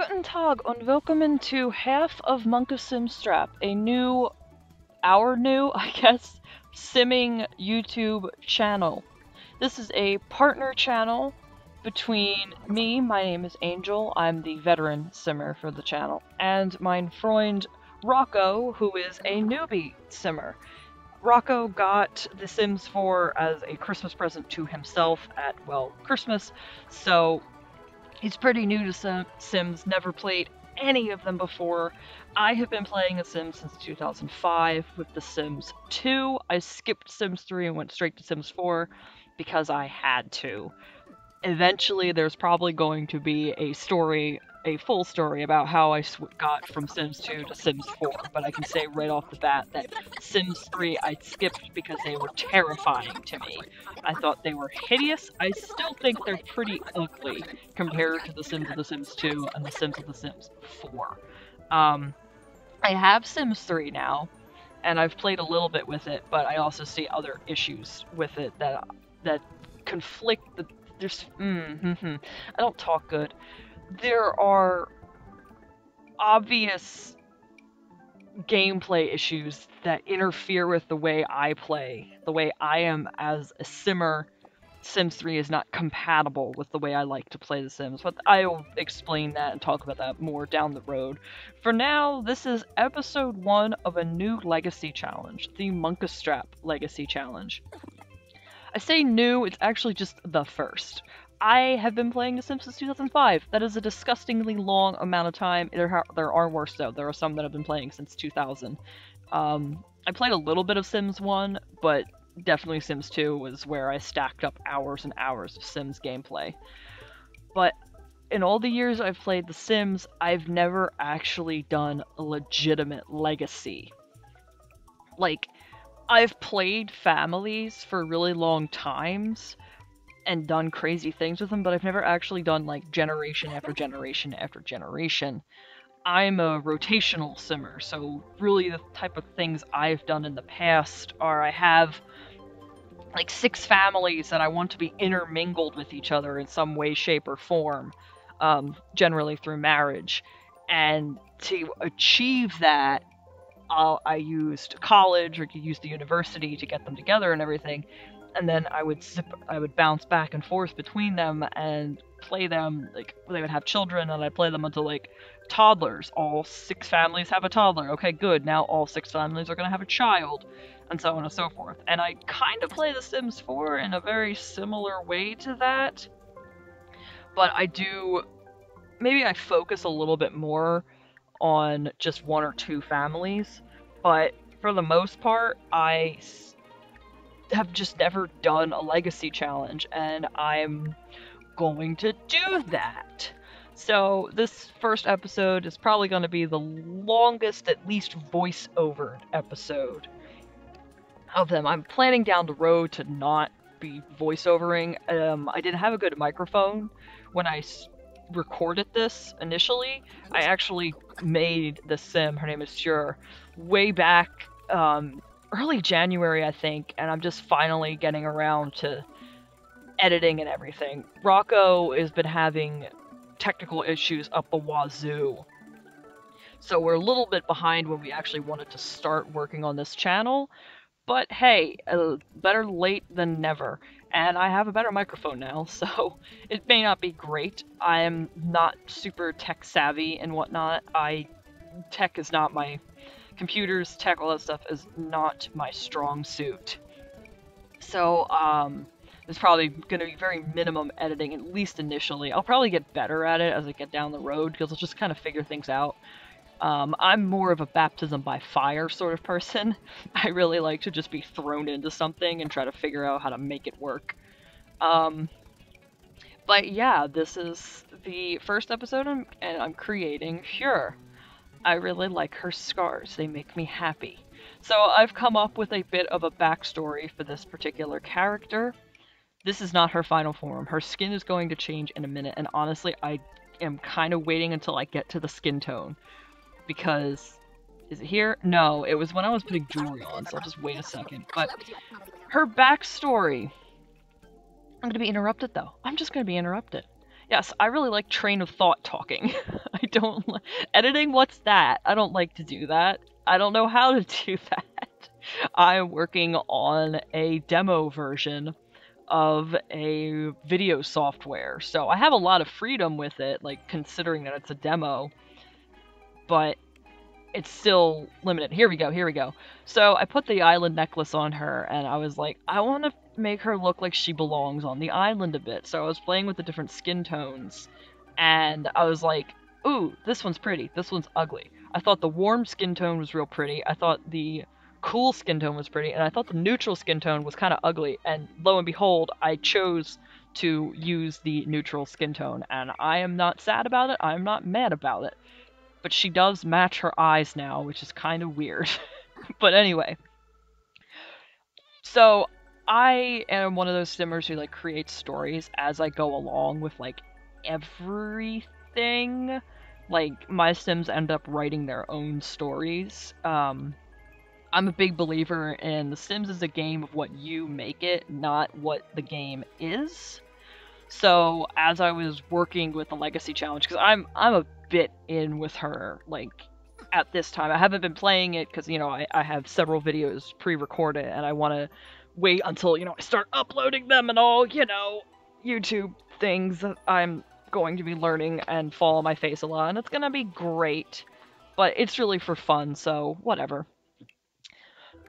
Guten Tag und willkommen to half of Monka Simstrap, our new, I guess, simming YouTube channel. This is a partner channel between me, my name is Angel, I'm the veteran simmer for the channel, and mein Freund Rocco, who is a newbie simmer. Rocco got The Sims 4 as a Christmas present to himself at, well, Christmas, so he's pretty new to Sims, never played any of them before. I have been playing The Sims since 2005 with The Sims 2. I skipped Sims 3 and went straight to Sims 4 because I had to. Eventually, there's probably going to be a full story about how I got from Sims 2 to Sims 4, but I can say right off the bat that Sims 3 I skipped because they were terrifying to me. I thought they were hideous. I still think they're pretty ugly compared to the Sims of The Sims 2 and the Sims of The Sims 4. I have Sims 3 now, and I've played a little bit with it, but I also see other issues with it that conflict. I don't talk good. There are obvious gameplay issues that interfere with the way I play. The way I am as a simmer, Sims 3 is not compatible with the way I like to play The Sims, but I'll explain that and talk about that more down the road. For now, this is episode 1 of a new legacy challenge, the Monkastrap Legacy Challenge. I say new, it's actually just the first. I have been playing The Sims since 2005. That is a disgustingly long amount of time. There are worse though. There are some that I've been playing since 2000. I played a little bit of Sims 1, but definitely Sims 2 was where I stacked up hours and hours of Sims gameplay. But in all the years I've played The Sims, I've never actually done a legitimate legacy. Like, I've played families for really long times and done crazy things with them, but I've never actually done like generation after generation after generation. I'm a rotational simmer, so really the type of things I've done in the past are I have like 6 families that I want to be intermingled with each other in some way, shape, or form, generally through marriage. And to achieve that, I used college or used the university to get them together and everything, and then I would bounce back and forth between them and play them. Like, they would have children, and I'd play them until like toddlers. All 6 families have a toddler. Okay, good. Now all 6 families are gonna have a child, and so on and so forth. And I kind of play The Sims 4 in a very similar way to that, but maybe I focus a little bit more on just 1 or 2 families, but for the most part, I have just never done a legacy challenge, and I'm going to do that. So this first episode is probably going to be the longest, at least voiceover episode of them. I'm planning down the road to not be voiceovering. I didn't have a good microphone when I recorded this initially. I actually made the sim, her name is Sjur, way back early January, I think, and I'm just finally getting around to editing and everything. Rocco has been having technical issues up the wazoo, so we're a little bit behind when we actually wanted to start working on this channel, but hey, better late than never. And I have a better microphone now, so it may not be great. I am not super tech savvy and whatnot. Tech is not my... Computers, tech, all that stuff is not my strong suit. So, there's probably going to be very minimum editing, at least initially. I'll probably get better at it as I get down the road, because I'll just kind of figure things out. I'm more of a baptism by fire sort of person. I really like to just be thrown into something and try to figure out how to make it work. But yeah, this is the first episode, and I'm creating Sjur. I really like her scars, they make me happy. So I've come up with a bit of a backstory for this particular character. This is not her final form. Her skin is going to change in a minute, and honestly, I am kind of waiting until I get to the skin tone. Because... is it here? No, it was when I was putting jewelry on, so I'll just wait a second. But her backstory... I'm going to be interrupted, though. I'm just going to be interrupted. Yes, I really like train of thought talking. I don't editing, what's that? I don't like to do that. I don't know how to do that. I'm working on a demo version of a video software, so I have a lot of freedom with it, like considering that it's a demo, but it's still limited. Here we go, here we go. So I put the island necklace on her, and I was like, I want to make her look like she belongs on the island a bit. So I was playing with the different skin tones, and I was like, ooh, this one's pretty, this one's ugly. I thought the warm skin tone was real pretty, I thought the cool skin tone was pretty, and I thought the neutral skin tone was kind of ugly, and lo and behold, I chose to use the neutral skin tone, and I am not sad about it, I'm not mad about it. But she does match her eyes now, which is kind of weird. But anyway. So, I am one of those simmers who, like, creates stories as I go along with, like, everything. Like, my sims end up writing their own stories. I'm a big believer in The Sims is a game of what you make it, not what the game is. So as I was working with the Legacy Challenge, because I'm a bit in with her, like, at this time. I haven't been playing it because, you know, I have several videos pre-recorded, and I want to wait until, you know, I start uploading them and all, you know, YouTube things that I'm going to be learning and fall on my face a lot, and it's gonna be great. But it's really for fun, so whatever.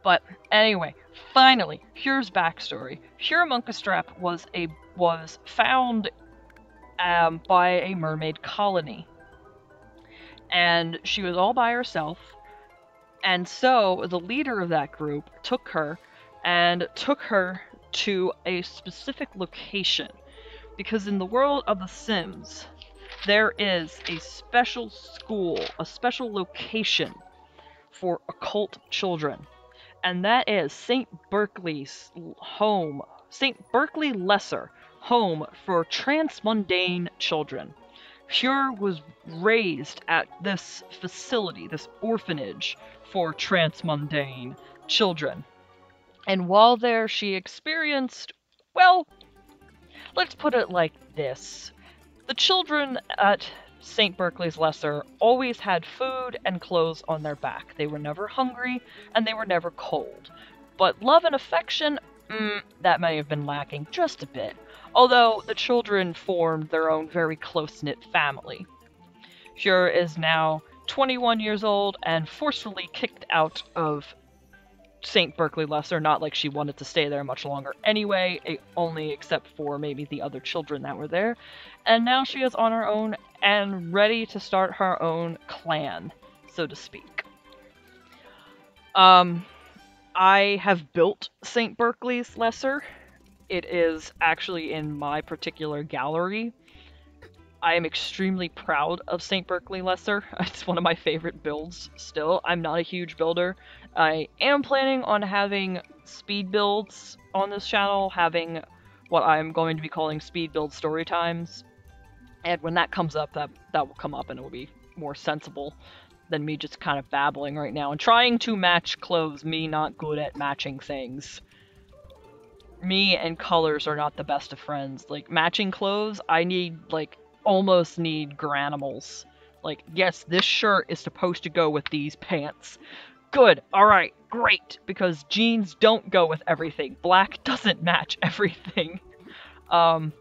But anyway, finally, Pure's backstory. Pure Monkastrap was found by a mermaid colony, and she was all by herself. And so the leader of that group took her to a specific location, because in the world of The Sims, there is a special school, a special location for occult children. And that is St. Berkeley's home, St. Berkeley Lesser, home for transmundane children. Pure was raised at this facility, this orphanage for transmundane children. And while there, she experienced, well, let's put it like this. The children at St. Berkeley's Lesser always had food and clothes on their back. They were never hungry, and they were never cold. But love and affection, that may have been lacking just a bit, although the children formed their own very close-knit family. Pure is now 21 years old and forcefully kicked out of St. Berkeley Lesser, not like she wanted to stay there much longer anyway, only except for maybe the other children that were there. And now she is on her own and ready to start her own clan, so to speak. I have built St. Berkeley's Lesser. It is actually in my particular gallery. I am extremely proud of St. Berkeley Lesser. It's one of my favorite builds still. I'm not a huge builder. I am planning on having speed builds on this channel, having what I'm going to be calling speed build story times. And when that comes up, that will come up and it will be more sensible than me just kind of babbling right now and trying to match clothes, me not good at matching things. Me and colors are not the best of friends. Like, matching clothes, I need, like, almost need granimals. Like, yes, this shirt is supposed to go with these pants. Good, alright, great, because jeans don't go with everything. Black doesn't match everything. I'm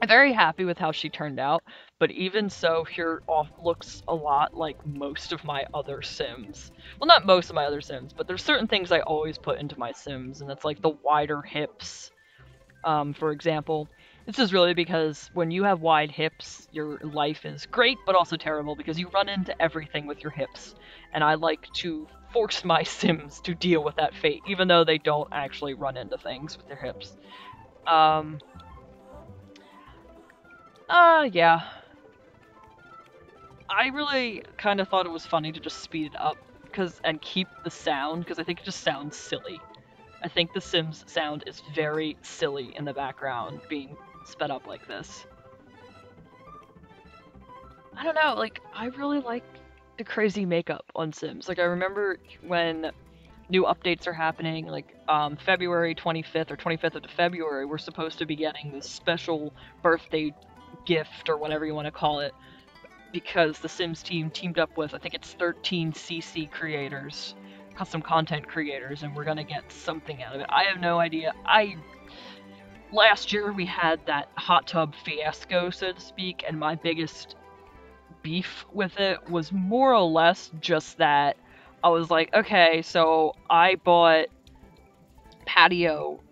very happy with how she turned out, but even so, here looks a lot like most of my other Sims. Well, not most of my other Sims, but there's certain things I always put into my Sims, and it's like the wider hips, for example. This is really because when you have wide hips, your life is great, but also terrible, because you run into everything with your hips, and I like to force my Sims to deal with that fate, even though they don't actually run into things with their hips. Yeah. I really kind of thought it was funny to just speed it up and keep the sound, because I think it just sounds silly. I think the Sims sound is very silly in the background, being sped up like this. I don't know, like, I really like the crazy makeup on Sims. Like, I remember when new updates are happening, like, February 25th or 25th of February, we're supposed to be getting this special birthday gift or whatever you want to call it, because the Sims team teamed up with, I think it's 13 CC creators, custom content creators, and we're gonna get something out of it. I have no idea. Last year we had that hot tub fiasco, so to speak, and my biggest beef with it was more or less just that I was like, okay, so I bought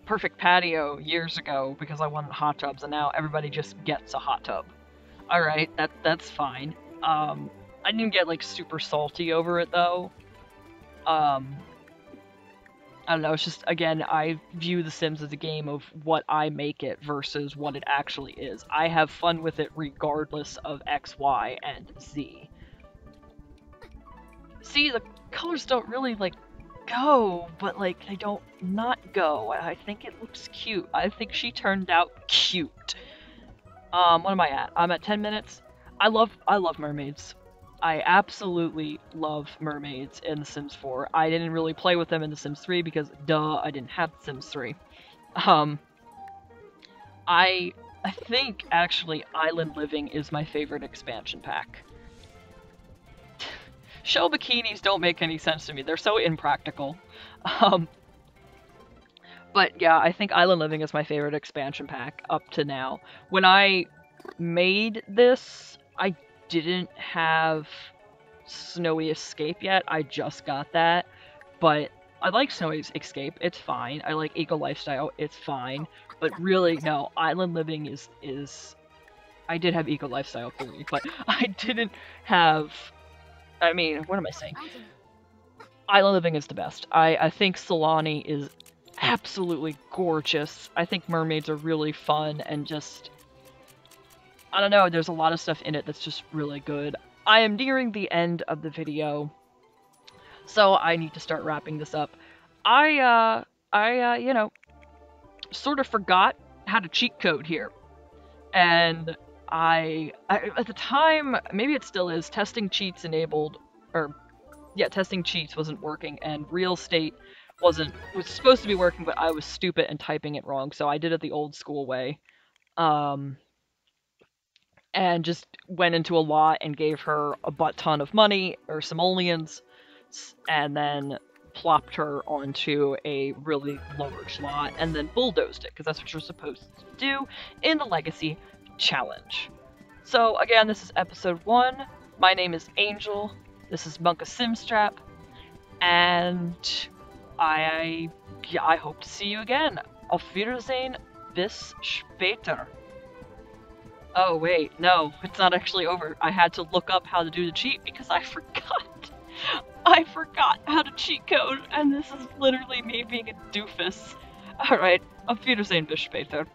perfect patio years ago because I wanted hot tubs, and now everybody just gets a hot tub. Alright, that's fine. I didn't get like super salty over it though. I don't know, it's just, again, I view The Sims as a game of what I make it versus what it actually is. I have fun with it regardless of X, Y, and Z. See, the colors don't really, like, go, but, like, they don't not go. I think it looks cute. I think she turned out cute. What am I at? I'm at 10 minutes. I love mermaids. I absolutely love mermaids in The Sims 4. I didn't really play with them in The Sims 3 because, duh, I didn't have The Sims 3. I think, actually, Island Living is my favorite expansion pack. Shell bikinis don't make any sense to me. They're so impractical. But yeah, I think Island Living is my favorite expansion pack up to now. When I made this, I didn't have Snowy Escape yet. I just got that, but I like Snowy Escape. It's fine. I like Eco Lifestyle. It's fine. But really, no, Island Living is... I did have Eco Lifestyle 3, but I didn't have... I mean, what am I saying? Island Living is the best. I think Solani is absolutely gorgeous. I think mermaids are really fun and just... I don't know, there's a lot of stuff in it that's just really good. I am nearing the end of the video, so I need to start wrapping this up. I you know, sort of forgot how to cheat code here. And I at the time, maybe it still is, testing cheats enabled, or, yeah, testing cheats wasn't working, and real estate was supposed to be working, but I was stupid and typing it wrong, so I did it the old school way. And just went into a lot and gave her a butt ton of money, or simoleons, and then plopped her onto a really large lot, and then bulldozed it, because that's what you're supposed to do in the Legacy Challenge. So, again, this is episode 1. My name is Angel. This is Monka Simstrap. And I hope to see you again. Auf Wiedersehen, bis später. Oh wait, no, it's not actually over. I had to look up how to do the cheat because I forgot. I forgot how to cheat code, and this is literally me being a doofus. Alright, auf Wiedersehen, bis später.